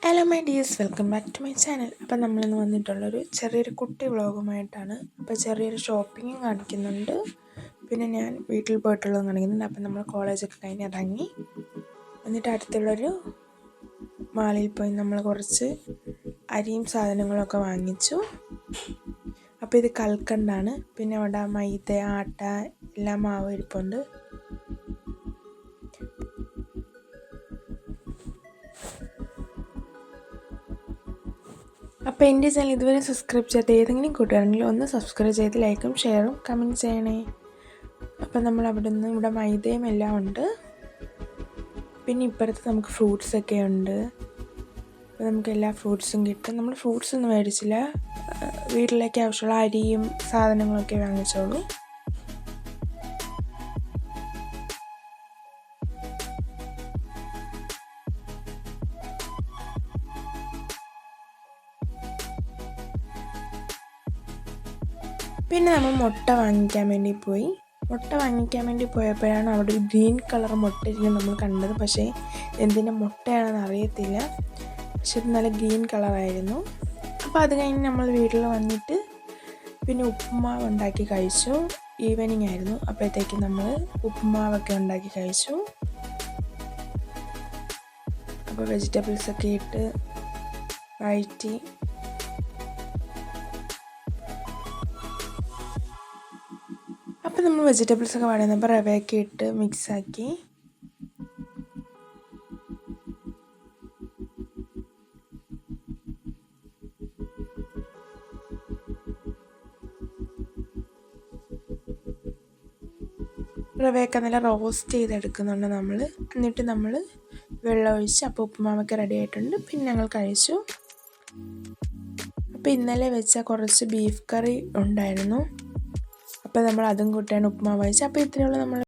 Hello my dears, welcome back to my channel. അപ്പം നമ്മളിന്ന് വന്നിട്ടുള്ളൊരു ചെറിയൊരു കുട്ടി വ്ളോഗുമായിട്ടാണ്. അപ്പോൾ ചെറിയൊരു ഷോപ്പിങ്ങും കാണിക്കുന്നുണ്ട്, പിന്നെ ഞാൻ വീട്ടിൽ പോയിട്ടുള്ളതും കാണിക്കുന്നുണ്ട്. അപ്പം നമ്മൾ കോളേജൊക്കെ കഴിഞ്ഞ് ഇറങ്ങി എന്നിട്ട് അടുത്തുള്ളൊരു മാളിൽ പോയി നമ്മൾ കുറച്ച് അരിയും സാധനങ്ങളൊക്കെ വാങ്ങിച്ചു. അപ്പോൾ ഇത് കൽക്കണ്ടാണ്. പിന്നെ അവിടെ മൈദ, ആട്ട എല്ലാം മാവ് ഇരിപ്പുണ്ട്. അപ്പോൾ എൻ്റെ ചാനൽ ഇതുവരെ സബ്സ്ക്രൈബ് ചെയ്യാത്ത ഏതെങ്കിലും കൂട്ടുകാരെങ്കിൽ ഒന്ന് സബ്സ്ക്രൈബ് ചെയ്ത് ലൈക്കും ഷെയറും കമൻറ്റ് ചെയ്യണേ. അപ്പം നമ്മൾ അവിടെ നിന്ന് ഇവിടെ മൈദയും എല്ലാം ഉണ്ട്. പിന്നെ ഇപ്പുറത്ത് നമുക്ക് ഫ്രൂട്ട്സൊക്കെ ഉണ്ട്. അപ്പോൾ നമുക്ക് എല്ലാ ഫ്രൂട്ട്സും കിട്ടും. നമ്മൾ ഫ്രൂട്ട്സ് ഒന്നും മേടിച്ചില്ല, വീട്ടിലേക്ക് ആവശ്യമുള്ള അരിയും സാധനങ്ങളൊക്കെ വാങ്ങിച്ചോളൂ. പിന്നെ നമ്മൾ മുട്ട വാങ്ങിക്കാൻ വേണ്ടി പോയി. മുട്ട വാങ്ങിക്കാൻ വേണ്ടി പോയപ്പോഴാണ് അവിടെ ഒരു ഗ്രീൻ കളർ മുട്ട ഇരിക്കുന്നത് നമ്മൾ കണ്ടത്. പക്ഷേ എന്തിൻ്റെ മുട്ടയാണെന്ന് അറിയത്തില്ല, പക്ഷെ ഇത് നല്ല ഗ്രീൻ കളറായിരുന്നു. അപ്പോൾ അത് കഴിഞ്ഞ് നമ്മൾ വീട്ടിൽ വന്നിട്ട് പിന്നെ ഉപ്പുമാവ് ഉണ്ടാക്കി കഴിച്ചു. ഈവനിങ് ആയിരുന്നു, അപ്പോഴത്തേക്ക് നമ്മൾ ഉപ്പുമാവൊക്കെ ഉണ്ടാക്കി കഴിച്ചു. അപ്പോൾ വെജിറ്റബിൾസൊക്കെ ഇട്ട് വഴറ്റി അപ്പോൾ നമ്മൾ വെജിറ്റബിൾസൊക്കെ വഴന്നപ്പോൾ റവയൊക്കെ ഇട്ട് മിക്സാക്കി. റവയൊക്കെ നല്ല റോസ്റ്റ് ചെയ്തെടുക്കുന്നുണ്ട് നമ്മൾ. എന്നിട്ട് നമ്മൾ വെള്ളം ഒഴിച്ച് അപ്പോൾ ഉപ്പുമാവൊക്കെ റെഡി ആയിട്ടുണ്ട്. പിന്നെ ഞങ്ങൾ കഴിച്ചു. അപ്പോൾ ഇന്നലെ വെച്ച കുറച്ച് ബീഫ് കറി ഉണ്ടായിരുന്നു, അപ്പോൾ നമ്മൾ അതും കൂട്ടിയാണ് ഉപ്പുമാവ് കഴിച്ചത്. അപ്പോൾ ഇത്രയുള്ള നമ്മൾ